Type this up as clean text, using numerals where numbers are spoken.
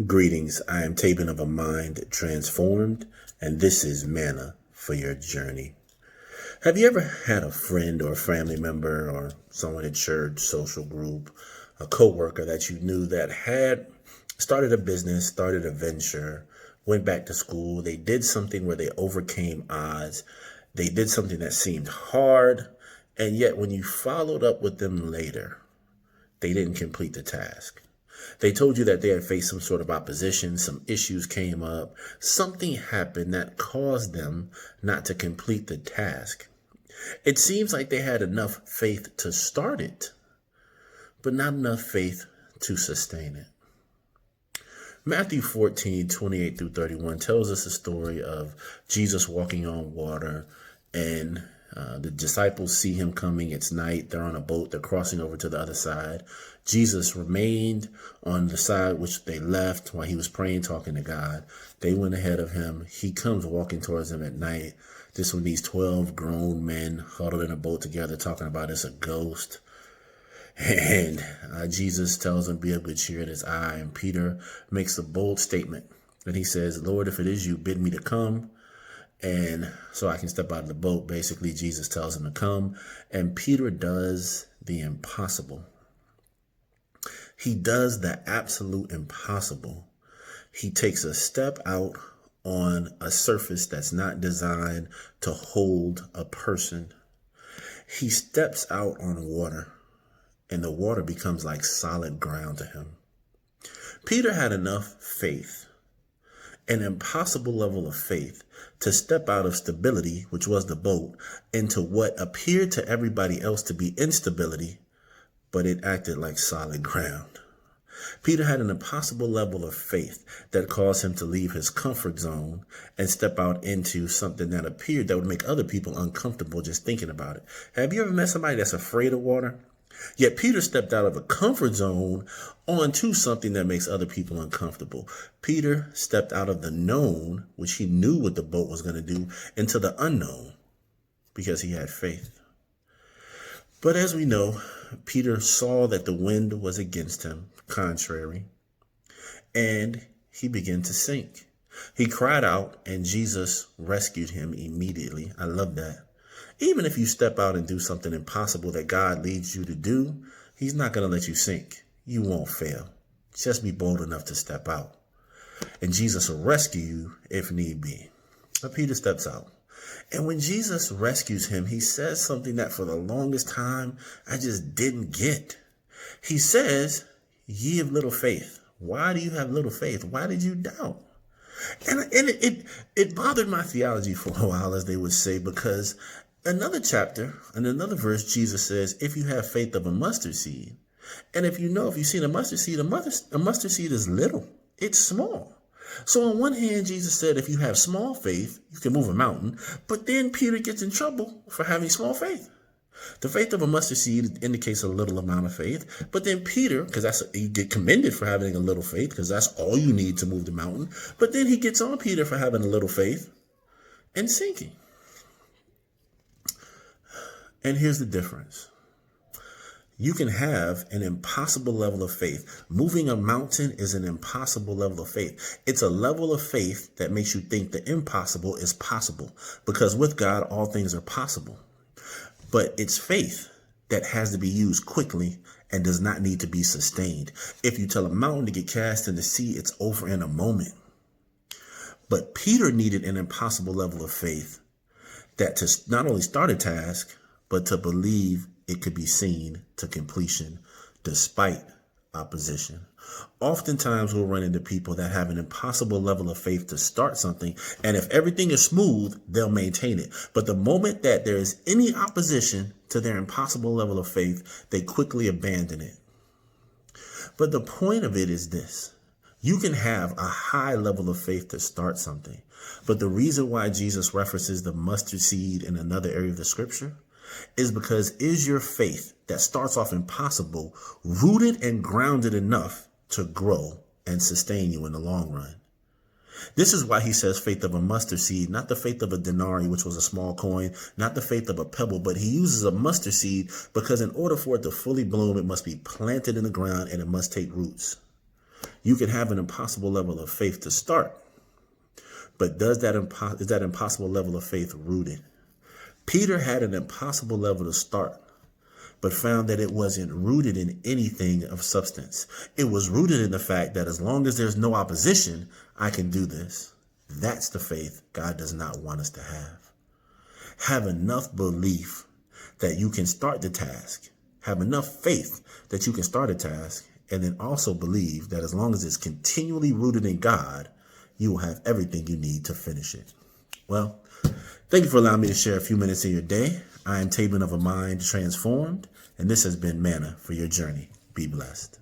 Greetings, I am Tabin of a Mind Transformed, and this is Manna for Your Journey. Have you ever had a friend or a family member or someone at church, social group, a coworker that you knew that had started a business, started a venture, went back to school, they did something where they overcame odds, they did something that seemed hard, and yet when you followed up with them later, they didn't complete the task? They told you that they had faced some sort of opposition, some issues came up, something happened that caused them not to complete the task. It seems like they had enough faith to start it, but not enough faith to sustain it. Matthew 14:28 through 31 tells us a story of Jesus walking on water, and the disciples see him coming. It's night. They're on a boat. They're crossing over to the other side. Jesus remained on the side which they left while he was praying, talking to God. They went ahead of him. He comes walking towards them at night. This when these 12 grown men huddled in a boat together talking about it's a ghost. And Jesus tells them, be of good cheer, it is I. And Peter makes a bold statement. And he says, Lord, if it is you, bid me to come. And so I can step out of the boat. Basically, Jesus tells him to come. And Peter does the impossible. He does the absolute impossible. He takes a step out on a surface that's not designed to hold a person. He steps out on water, and the water becomes like solid ground to him. Peter had enough faith, an impossible level of faith, to step out of stability, which was the boat, into what appeared to everybody else to be instability, but it acted like solid ground. Peter had an impossible level of faith that caused him to leave his comfort zone and step out into something that appeared that would make other people uncomfortable just thinking about it. Have you ever met somebody that's afraid of water? Yet Peter stepped out of a comfort zone onto something that makes other people uncomfortable. Peter stepped out of the known, which he knew what the boat was going to do, into the unknown because he had faith. But as we know, Peter saw that the wind was against him, contrary, and he began to sink. He cried out, and Jesus rescued him immediately. I love that. Even if you step out and do something impossible that God leads you to do, he's not going to let you sink. You won't fail. Just be bold enough to step out. And Jesus will rescue you if need be. But Peter steps out. And when Jesus rescues him, he says something that for the longest time I just didn't get. He says, ye of little faith. Why do you have little faith? Why did you doubt? And it bothered my theology for a while, as they would say, because another chapter, in another verse, Jesus says, if you have faith of a mustard seed. And if you've seen a mustard seed, a mustard seed is little. It's small. So on one hand, Jesus said, if you have small faith, you can move a mountain. But then Peter gets in trouble for having small faith. The faith of a mustard seed indicates a little amount of faith. But then Peter, because you get commended for having a little faith, because that's all you need to move the mountain. But then he gets on Peter for having a little faith and sinking. And here's the difference. You can have an impossible level of faith. Moving a mountain is an impossible level of faith. It's a level of faith that makes you think the impossible is possible, because with God, all things are possible. But it's faith that has to be used quickly and does not need to be sustained. If you tell a mountain to get cast in the sea, it's over in a moment. But Peter needed an impossible level of faith that to not only start a task, but to believe it could be seen to completion despite opposition. Oftentimes we'll run into people that have an impossible level of faith to start something, and if everything is smooth, they'll maintain it. But the moment that there is any opposition to their impossible level of faith, they quickly abandon it. But the point of it is this. You can have a high level of faith to start something, but the reason why Jesus references the mustard seed in another area of the scripture is because is your faith that starts off impossible rooted and grounded enough to grow and sustain you in the long run? This is why he says faith of a mustard seed, not the faith of a denarii, which was a small coin, not the faith of a pebble, but he uses a mustard seed because in order for it to fully bloom, it must be planted in the ground and it must take roots. You can have an impossible level of faith to start, but is that impossible level of faith rooted? Peter had an impossible level to start, but found that it wasn't rooted in anything of substance. It was rooted in the fact that as long as there's no opposition, I can do this. That's the faith God does not want us to have. Have enough belief that you can start the task. Have enough faith that you can start a task, and then also believe that as long as it's continually rooted in God, you will have everything you need to finish it. Well, thank you for allowing me to share a few minutes in your day. I am Tabin of a Mind Transformed, and this has been Manna for Your Journey. Be blessed.